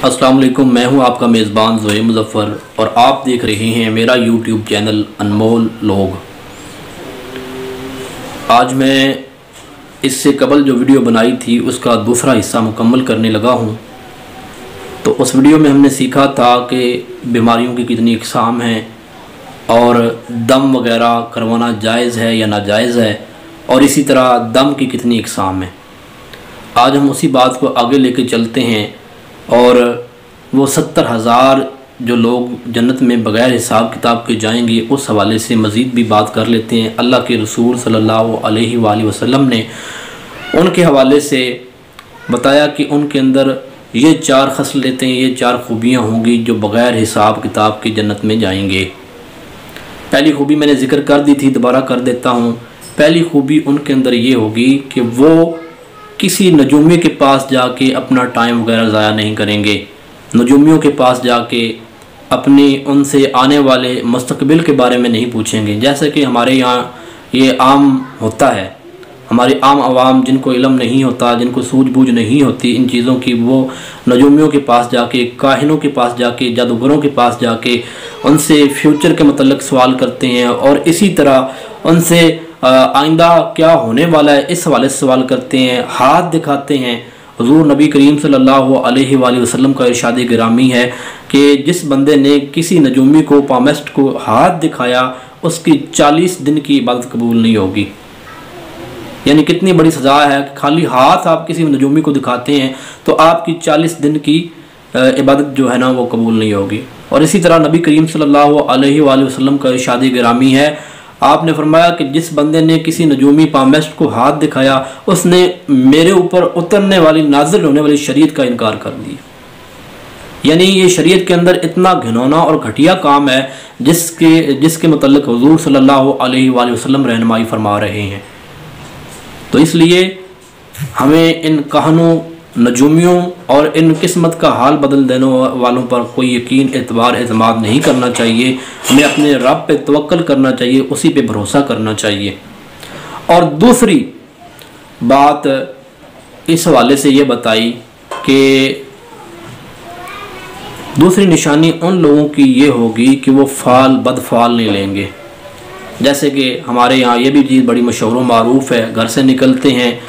अस्सलाम वालेकुम, मैं हूं आपका मेज़बान ज़ोए मुज़फ़्फ़र और आप देख रहे हैं मेरा यूट्यूब चैनल अनमोल लोग। आज मैं इससे कबल जो वीडियो बनाई थी उसका दूसरा हिस्सा मुकम्मल करने लगा हूं। तो उस वीडियो में हमने सीखा था कि बीमारियों की कितनी अक़साम हैं और दम वग़ैरह करवाना जायज़ है या नाजायज़ है, और इसी तरह दम की कितनी अक़साम है। आज हम उसी बात को आगे लेके चलते हैं और वो 70,000 जो लोग जन्नत में बग़ैर हिसाब किताब के जाएंगे उस हवाले से मज़ीद भी बात कर लेते हैं। अल्लाह के रसूल सल्लल्लाहु अलैहि वसल्लम ने उनके हवाले से बताया कि उनके अंदर ये 4 खसलतें, ये 4 खूबियाँ होंगी जो बग़ैर हिसाब किताब के जन्नत में जाएंगे। पहली खूबी मैंने ज़िक्र कर दी थी, दोबारा कर देता हूँ। पहली खूबी उनके अंदर ये होगी कि वो किसी नजूमी के पास जाके अपना टाइम वगैरह ज़ाया नहीं करेंगे। नजूमियों के पास जाके अपनी उनसे आने वाले मुस्तकबिल के बारे में नहीं पूछेंगे। जैसे कि हमारे यहाँ ये आम होता है, हमारी आम आवाम जिनको इल्म नहीं होता, जिनको सूझबूझ नहीं होती इन चीज़ों की, वो नजूमियों के पास जाके, काहिनों के पास जाके, जादूगरों के पास जाके उनसे फ्यूचर के मतलब सवाल करते हैं और इसी तरह उनसे आइंदा क्या होने वाला है इस हवाले से सवाल करते हैं, हाथ दिखाते हैं। हुज़ूर नबी करीम सल्लल्लाहु अलैहि वसल्लम का इरशाद गिरामी है कि जिस बंदे ने किसी नजूमी को, पामेस्ट को हाथ दिखाया उसकी 40 दिन की इबादत कबूल नहीं होगी। यानी कितनी बड़ी सज़ा है कि खाली हाथ आप किसी नजूमी को दिखाते हैं तो आपकी 40 दिन की इबादत जो है ना वो कबूल नहीं होगी। और इसी तरह नबी करीम सल्लल्लाहु अलैहि वसल्लम का इरशाद गिरामी है, आपने फरमाया कि जिस बंदे ने किसी नजूमी पामेस्ट को हाथ दिखाया उसने मेरे ऊपर उतरने वाली, नाज़िल होने वाली शरीयत का इनकार कर दिया। यानी ये शरीयत के अंदर इतना घिनौना और घटिया काम है जिसके मतलब हुज़ूर सल्लल्लाहु अलैहि वसल्लम रहनुमाई फरमा रहे हैं। तो इसलिए हमें इन कहानों, नजूमियों और इन किस्मत का हाल बदल देने वालों पर कोई यकीन, एतबार, एतमाद नहीं करना चाहिए। हमें अपने रब पे तवक्कल करना चाहिए, उसी पे भरोसा करना चाहिए। और दूसरी बात इस हवाले से ये बताई कि दूसरी निशानी उन लोगों की ये होगी कि वो फाल बदफाल नहीं लेंगे। जैसे कि हमारे यहाँ ये भी चीज़ बड़ी मशहूर व मारूफ़ है, घर से निकलते हैं,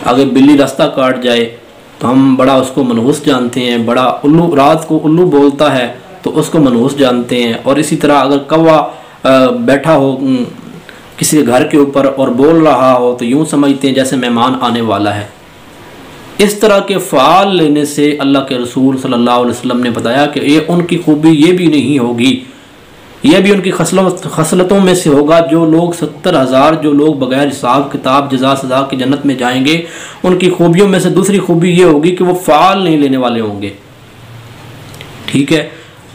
अगर बिल्ली रास्ता काट जाए तो हम बड़ा उसको मनहूस जानते हैं, बड़ा उल्लू, रात को उल्लू बोलता है तो उसको मनहूस जानते हैं। और इसी तरह अगर कौवा बैठा हो किसी घर के ऊपर और बोल रहा हो तो यूँ समझते हैं जैसे मेहमान आने वाला है। इस तरह के फ़ाल लेने से अल्लाह के रसूल सल्लल्लाहु अलैहि वसल्लम ने बताया कि ये उनकी खूबी ये भी नहीं होगी, यह भी उनकी खसलतों में से होगा। जो लोग 70,000 जो लोग बग़ैर हिसाब किताब जज़ा सज़ा के जन्नत में जाएंगे, उनकी खूबियों में से दूसरी खूबी ये होगी कि वो फ़ाल नहीं लेने वाले होंगे। ठीक है,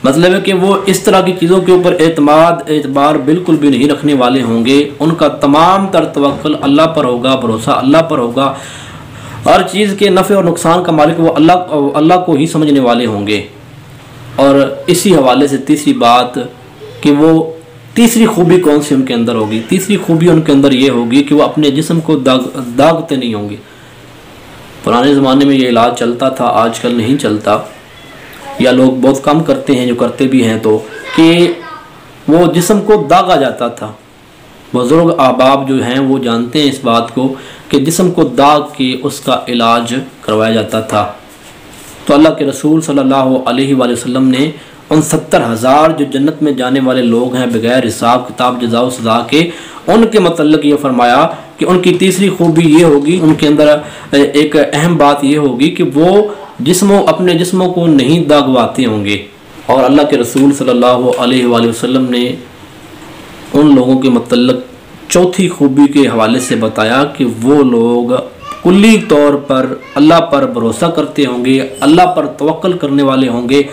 मतलब है कि वो इस तरह की चीज़ों के ऊपर एतबार बिल्कुल भी नहीं रखने वाले होंगे। उनका तमाम तर तवक्कुल अल्लाह पर होगा, भरोसा अल्लाह पर होगा। हर चीज़ के नफ़े और नुकसान का मालिक वो अल्लाह को ही समझने वाले होंगे। और इसी हवाले से तीसरी बात कि वो तीसरी खूबी कौन सी उनके अंदर होगी, तीसरी खूबी उनके अंदर ये होगी कि वो अपने जिस्म को दागते नहीं होंगे। पुराने ज़माने में ये इलाज चलता था, आजकल नहीं चलता, या लोग बहुत कम करते हैं, जो करते भी हैं तो, कि वो जिस्म को दागा जाता था। बुज़ुर्ग अहबाब जो हैं वो जानते हैं इस बात को कि जिस्म को दाग के उसका इलाज करवाया जाता था। तो अल्लाह के रसूल सल्लल्लाहु अलैहि वसल्लम ने उन 70,000 जो जन्नत में जाने वाले लोग हैं बग़ैर हिसाब किताब जज़ा व सज़ा के, उनके मतलब ये फरमाया कि उनकी तीसरी खूबी ये होगी, उनके अंदर एक अहम बात ये होगी कि वो अपने जिस्मों को नहीं दागवाते होंगे। और अल्लाह के रसूल सल्लल्लाहु अलैहि वसल्लम ने उन लोगों के मतलब चौथी खूबी के हवाले से बताया कि वो लोग कुल्ली तौर पर अल्लाह पर भरोसा करते होंगे, अल्लाह पर तवक्कुल करने वाले होंगे,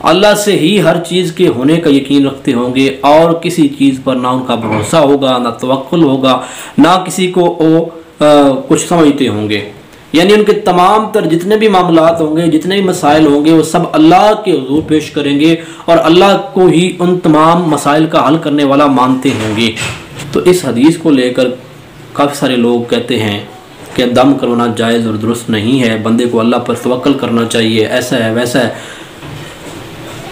अल्लाह से ही हर चीज़ के होने का यकीन रखते होंगे और किसी चीज़ पर ना उनका भरोसा होगा, ना तवक्कुल होगा, ना किसी को कुछ समझते होंगे। यानी उनके तमाम तर जितने भी मामलात होंगे, जितने भी मसाइल होंगे, वो सब अल्लाह के हुजूर पेश करेंगे और अल्लाह को ही उन तमाम मसाइल का हल करने वाला मानते होंगे। तो इस हदीस को लेकर काफ़ी सारे लोग कहते हैं कि दम करवाना जायज़ और दुरुस्त नहीं है, बंदे को अल्लाह पर तवक्कल करना चाहिए, ऐसा है वैसा है।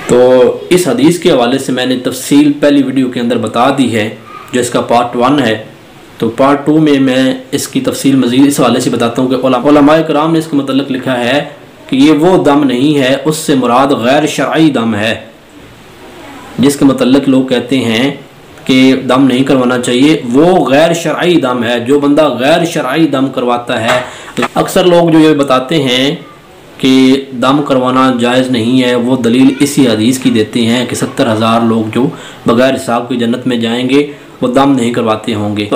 तो इस हदीस के हवाले से मैंने तफसील पहली वीडियो के अंदर बता दी है, जो इसका पार्ट 1 है। तो पार्ट 2 में मैं इसकी तफसील मज़ीद इस हवाले से बताता हूँ कि उलमाए किराम ने इसके मतलब लिखा है कि ये वो दम नहीं है, उससे मुराद गैर शरई दम है, जिसके मतलब लोग कहते हैं कि दम नहीं करवाना चाहिए, वो गैर शरई दम है। जो बंदा गैर शरई दम करवाता है, अक्सर लोग जो ये बताते हैं कि दम करवाना जायज़ नहीं है, वो दलील इसी हदीस की देते हैं कि 70,000 लोग जो बग़ैर हिसाब की जन्नत में जाएंगे वो दम नहीं करवाते होंगे।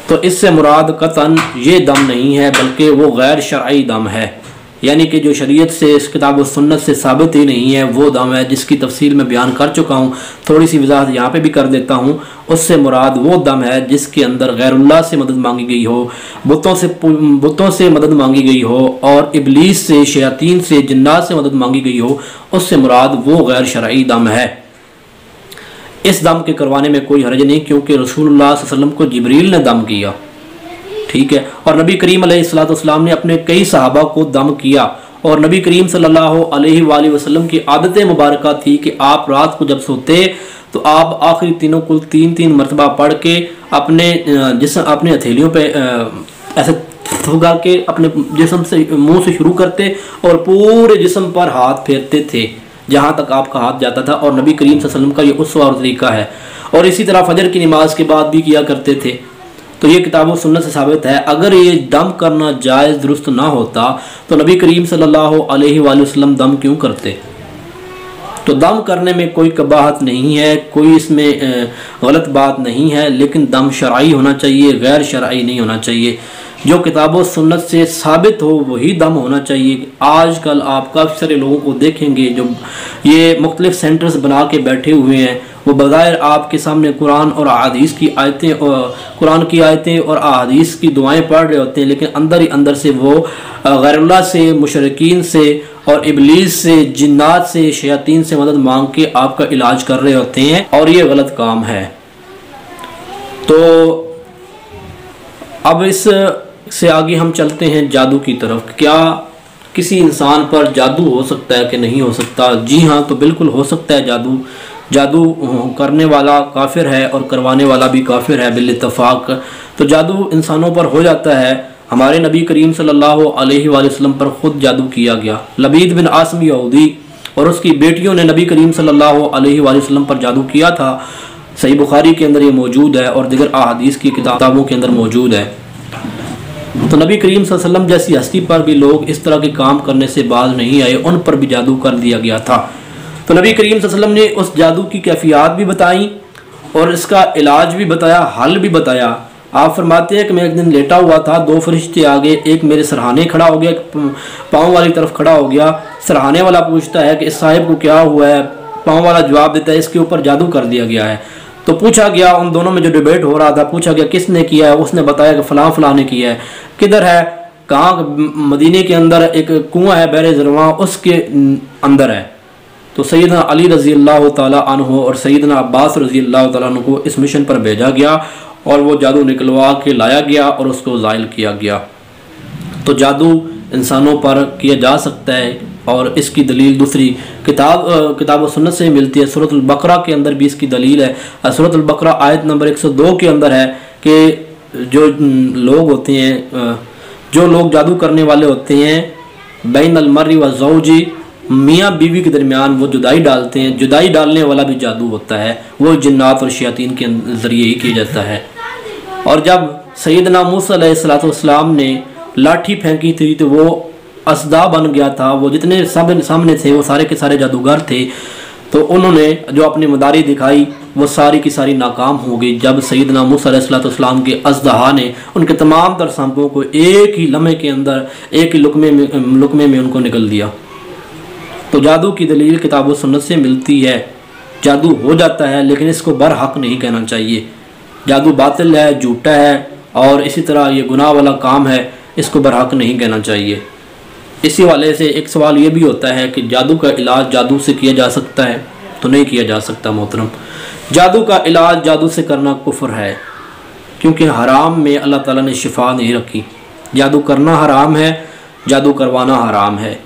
तो इससे मुराद कतन ये दम नहीं है, बल्कि वो गैर शरई दम है, यानी कि जो शरीयत से, इस किताब और सुन्नत से साबित ही नहीं है, वो दम है, जिसकी तफसील मैं बयान कर चुका हूँ। थोड़ी सी वजाहत यहाँ पे भी कर देता हूँ। उससे मुराद वो दम है जिसके अंदर गैरुल्लाह से मदद मांगी गई हो, बुतों से मदद मांगी गई हो, और इबलीस से, शयातीन से, जिन्नात से मदद मांगी गई हो। उससे मुराद वो गैर शरई दम है। इस दम के करवाने में कोई हर्ज नहीं, क्योंकि रसूलुल्लाह सल्लल्लाहु अलैहि वसल्लम को जिब्रील ने दम किया, ठीक है, और नबी करीम अलैहिस्सलाम ने अपने कई सहाबा को दम किया। और नबी करीम सल्लल्लाहु अलैहि वसल्लम की आदत मुबारक थी कि आप रात को जब सोते तो आप आखिरी तीनों कुल 3-3 मरतबा पढ़ के अपने हथेलियों पे ऐसे थुगा के अपने जिस्म से, मुंह से शुरू करते और पूरे जिस्म पर हाथ फेरते थे जहाँ तक आपका हाथ जाता था। और नबी करीम सल्लल्लाहु अलैहि वसल्लम का ये उस्वा और तरीका है। और इसी तरह फजर की नमाज के बाद भी किया करते थे। तो ये किताब और सुन्नत से साबित है। अगर ये दम करना जायज़ दुरुस्त ना होता तो नबी करीम सल्लल्लाहु अलैहि वसल्लम दम क्यों करते? तो दम करने में कोई कबाहत नहीं है, कोई इसमें गलत बात नहीं है, लेकिन दम शरई होना चाहिए, गैर शरई नहीं होना चाहिए। जो किताब और सुन्नत से साबित हो वही दम होना चाहिए। आजकल आप काफ़ी सारे लोगों को देखेंगे जो ये मुख्तलिफ सेंटर्स बना के बैठे हुए हैं, वो बग़ैर आपके सामने कुरान और अहादीस की आयतें, कुरान की आयतें और अहादीस की दुआएं पढ़ रहे होते हैं, लेकिन अंदर ही अंदर से वो गैरुल्लाह से, मुशरिकीन से और इबलीस से, जिन्नात से, शयातीन से मदद मांग के आपका इलाज कर रहे होते हैं, और ये गलत काम है। तो अब इस से आगे हम चलते हैं जादू की तरफ। क्या किसी इंसान पर जादू हो सकता है कि नहीं हो सकता? जी हाँ, तो बिल्कुल हो सकता है जादू। जादू करने वाला काफिर है और करवाने वाला भी काफिर है बिल इत्तफाक। तो जादू इंसानों पर हो जाता है। हमारे नबी करीम सल्लल्लाहु अलैहि वसल्लम पर खुद जादू किया गया। लबीद बिन आसम यहूदी और उसकी बेटियों ने नबी करीम सल्लल्लाहु अलैहि वसल्लम पर जादू किया था। सही बुखारी के अंदर ये मौजूद है और दिगर अहादीस की किताबों के अंदर मौजूद है। तो नबी करीम सल्लल्लाहु अलैहि वसल्लम जैसी हस्ती पर भी लोग इस तरह के काम करने से बाज नहीं आए, उन पर भी जादू कर दिया गया था। तो नबी करीम सल्लल्लाहु अलैहि वसल्लम ने उस जादू की कैफियत भी बताई और इसका इलाज भी बताया, हल भी बताया। आप फरमाते हैं कि मैं एक दिन लेटा हुआ था, 2 फरिश्ते आ गए, एक मेरे सरहाने खड़ा हो गया, एक पाँव वाली तरफ खड़ा हो गया। सरहाने वाला पूछता है कि इस साहिब को क्या हुआ है? पाँव वाला जवाब देता है इसके ऊपर जादू कर दिया गया है। तो पूछा गया, उन दोनों में जो डिबेट हो रहा था, पूछा गया किसने किया है? उसने बताया कि फ़लाँ फ़लाँ ने किया है। किधर है? कहाँ? मदीने के अंदर एक कुआं है बहरे ज़रवां, उसके अंदर है। तो सैयदना अली रज़ी अल्लाह ताला अन्हु और सैयदना अब्बास रज़ी अल्लाह ताला अन्हु को इस मिशन पर भेजा गया और वो जादू निकलवा के लाया गया और उसको ज़ाइल किया गया। तो जादू इंसानों पर किया जा सकता है और इसकी दलील दूसरी किताब और सुन्नत से मिलती है। सूरतुल बकरा के अंदर भी इसकी दलील है। सूरतुल बकरा आयत नंबर 102 के अंदर है कि जो लोग होते हैं, जो लोग जादू करने वाले होते हैं, बैन अल मर्री व ज़ौजी, मियाँ बीवी के दरमियान वो जुदाई डालते हैं। जुदाई डालने वाला भी जादू होता है, वो जिन्नात और शयातीन के ज़रिए ही किया जाता है। और जब सैयदना मूसा अलैहिस्सलाम ने लाठी फेंकी थी तो वो असदा बन गया था। वो जितने सामने थे वो सारे के सारे जादूगर थे। तो उन्होंने जो अपनी मदारी दिखाई वो सारी की सारी नाकाम हो गई। जब सैयदना मूसा अलैहिस्सलाम के अज़दहा ने उनके तमाम तर सांपों को एक ही लम्हे के अंदर, एक ही लुकमे में उनको निकल दिया। तो जादू की दलील किताब व सुन्नत से मिलती है। जादू हो जाता है, लेकिन इसको बरहक नहीं कहना चाहिए। जादू बातिल है, झूठा है और इसी तरह ये गुनाह वाला काम है, इसको बरहक नहीं कहना चाहिए। इसी वाले से एक सवाल ये भी होता है कि जादू का इलाज जादू से किया जा सकता है? तो नहीं किया जा सकता मोहतरम। जादू का इलाज जादू से करना कुफ्र है, क्योंकि हराम में अल्लाह ताला ने शिफा नहीं रखी। जादू करना हराम है, जादू करवाना हराम है।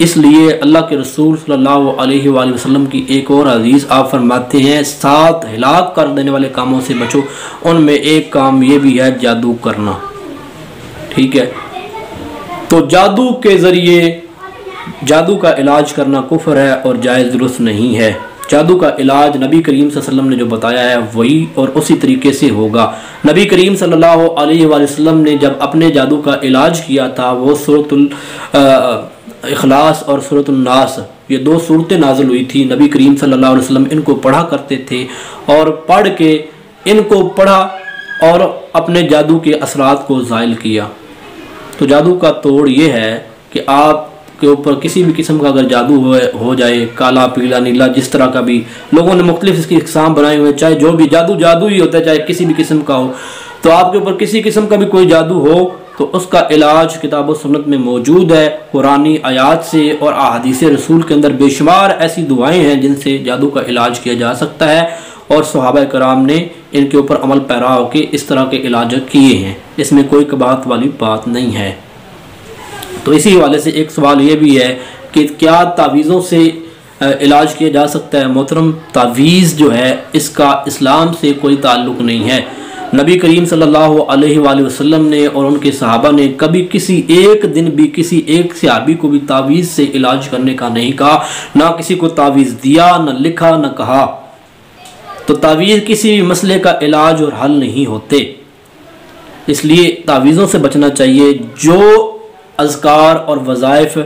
इसलिए अल्लाह के रसूल सल्लल्लाहु अलैहि वसल्लम की एक और हदीस आप फरमाते हैं 7 हिलाक कर देने वाले कामों से बचो, उनमें एक काम ये भी है जादू करना। ठीक है, तो जादू के ज़रिए जादू का इलाज करना कुफ्र है और जायज़ दुरुस्त नहीं है। जादू का इलाज नबी करीम सल्लल्लाहु अलैहि वसल्लम ने जो बताया है वही और उसी तरीके से होगा। नबी करीम सल्लल्लाहु अलैहि वसल्लम ने जब अपने जादू का इलाज किया था वो सूरतुल इखलास और सूरतुल नास, ये 2 सूरतें नाज़िल हुई थी। नबी करीम सल्लल्लाहु अलैहि वसल्लम इनको पढ़ा करते थे और पढ़ के इनको पढ़ा और अपने जादू के असरात को ज़ाइल किया। तो जादू का तोड़ ये है कि आप के ऊपर किसी भी किस्म का अगर जादू हो जाए, काला पीला नीला जिस तरह का भी लोगों ने मुख्तलिफ इसकी इकसाम बनाए हुए, चाहे जो भी जादू ही होता है, चाहे किसी भी किस्म का हो, तो आपके ऊपर किसी किस्म का भी कोई जादू हो तो उसका इलाज किताब और सुन्नत में मौजूद है। कुरानी आयात से और अहादीस रसूल के अंदर बेशुमार ऐसी दुआएं हैं जिनसे जादू का इलाज किया जा सकता है और सहाबा कराम ने इनके ऊपर अमल पैरा होकर इस तरह के इलाज किए हैं। इसमें कोई कबात वाली बात नहीं है। तो इसी हवाले से एक सवाल ये भी है कि क्या तावीज़ों से इलाज किया जा सकता है? मोहतरम, तावीज़ जो है इसका इस्लाम से कोई ताल्लुक़ नहीं है। नबी करीम सल्लल्लाहु अलैहि वसल्लम ने और उनके सहाबा ने कभी किसी एक दिन भी किसी एक सहाबी को भी तावीज़ से इलाज करने का नहीं कहा, ना किसी को तावीज़ दिया, न लिखा, न कहा। तो तावीज़ किसी भी मसले का इलाज और हल नहीं होते, इसलिए तावीज़ों से बचना चाहिए। जो अज़कार और वज़ाइफ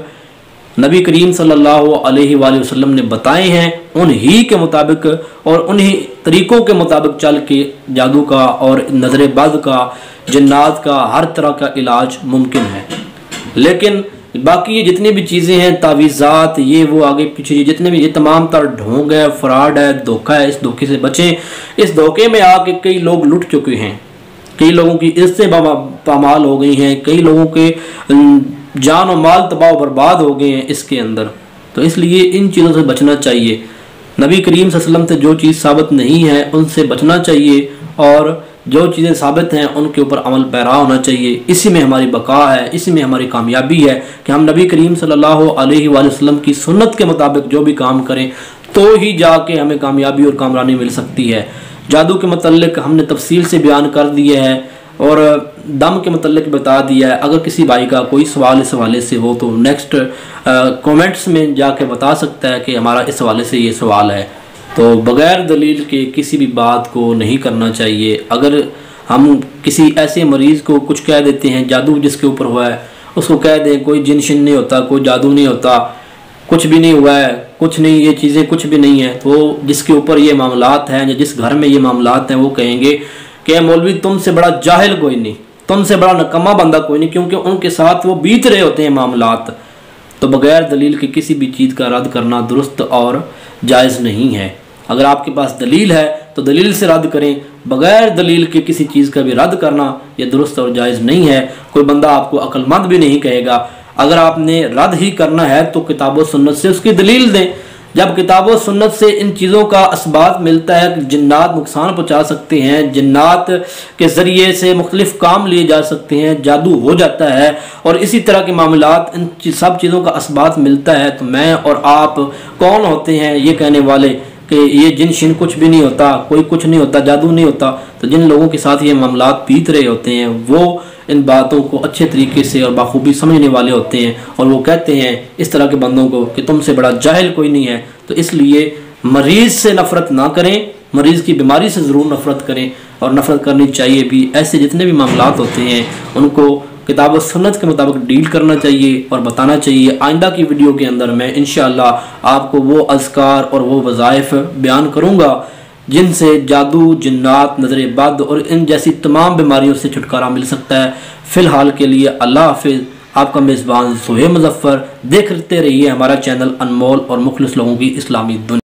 नबी करीम सल्लल्लाहु अलैहि वसल्लम ने बताए हैं उन्हीं के मुताबिक और उन्हीं तरीक़ों के मुताबिक चल के जादू का और नज़र बद का, जन्नात का, हर तरह का इलाज मुमकिन है। लेकिन बाकी ये जितनी भी चीज़ें हैं, तावीज़ात, ये वो आगे पीछे जितने भी, ये तमाम तर ढोंग है, फ्रॉड है, धोखा है। इस धोखे से बचें। इस धोखे में आके कई लोग लुट चुके हैं, कई लोगों की इज्जतें पामाल हो गई हैं, कई लोगों के जान और माल तबाह बर्बाद हो गए हैं इसके अंदर। तो इसलिए इन चीज़ों से बचना चाहिए। नबी करीम सल्लल्लाहु अलैहि वसल्लम से जो चीज़ साबित नहीं है उनसे बचना चाहिए और जो चीज़ें साबित हैं उनके ऊपर अमल पैरा होना चाहिए। इसी में हमारी बका है, इसी में हमारी कामयाबी है कि हम नबी करीम सल्लल्लाहु अलैहि वसल्लम की सुन्नत के मुताबिक जो भी काम करें तो ही जाके हमें कामयाबी और कामरानी मिल सकती है। जादू के मतलब हमने तफसील से बयान कर दिया है और दम के मतलब बता दिया है। अगर किसी भाई का कोई सवाल इस हवाले से हो तो नेक्स्ट कमेंट्स में जाके बता सकता है कि हमारा इस हवाले से ये सवाल है। तो बग़ैर दलील के किसी भी बात को नहीं करना चाहिए। अगर हम किसी ऐसे मरीज़ को कुछ कह देते हैं, जादू जिसके ऊपर हुआ है उसको कह दें कोई जिन शिन नहीं होता, कोई जादू नहीं होता, कुछ भी नहीं हुआ है, कुछ नहीं, ये चीज़ें कुछ भी नहीं है, तो जिसके ऊपर ये मामलात हैं या जिस घर में ये मामलात हैं वो कहेंगे कि मौलवी तुमसे बड़ा जाहिल कोई नहीं, तुमसे बड़ा नकम्मा बंदा कोई नहीं, क्योंकि उनके साथ वो बीत रहे होते हैं मामलात। तो बग़ैर दलील के किसी भी चीज़ का रद्द करना दुरुस्त और जायज़ नहीं है। अगर आपके पास दलील है तो दलील से रद्द करें, बग़ैर दलील के किसी चीज़ का भी रद्द करना यह दुरुस्त और जायज़ नहीं है। कोई बंदा आपको अक्लमंद भी नहीं कहेगा। अगर आपने रद्द ही करना है तो किताब व सुन्नत से उसकी दलील दें। जब किताब व सुन्नत से इन चीज़ों का असबात मिलता है कि जिन्नात नुकसान पहुँचा सकते हैं, जिन्नात के ज़रिए से मुख्तलिफ़ काम लिए जा सकते हैं, जादू हो जाता है और इसी तरह के मामलात, इन सब चीज़ों का असबात मिलता है, तो मैं और आप कौन होते हैं ये कहने वाले कि ये जिन शिन कुछ भी नहीं होता, कोई कुछ नहीं होता, जादू नहीं होता। तो जिन लोगों के साथ ये मामलात बीत रहे होते हैं वो इन बातों को अच्छे तरीके से और बाखूबी समझने वाले होते हैं और वो कहते हैं इस तरह के बंदों को कि तुमसे बड़ा जाहिल कोई नहीं है। तो इसलिए मरीज़ से नफ़रत ना करें, मरीज़ की बीमारी से ज़रूर नफ़रत करें और नफ़रत करनी चाहिए भी। ऐसे जितने भी मामलात होते हैं उनको किताब व सुन्नत के मुताबिक डील करना चाहिए और बताना चाहिए। आइंदा की वीडियो के अंदर मैं इंशाअल्लाह आपको वो अज़कार और वो वज़ाइफ बयान करूँगा जिनसे जादू, जिन्नात, नज़र बद और इन जैसी तमाम बीमारियों से छुटकारा मिल सकता है। फ़िलहाल के लिए अल्लाह हाफ़िज़। आपका मेज़बान सुहेब मुज़फ़्फ़र। देखते रहिए हमारा चैनल अनमोल और मुखलिस लोगों की इस्लामी दुनिया।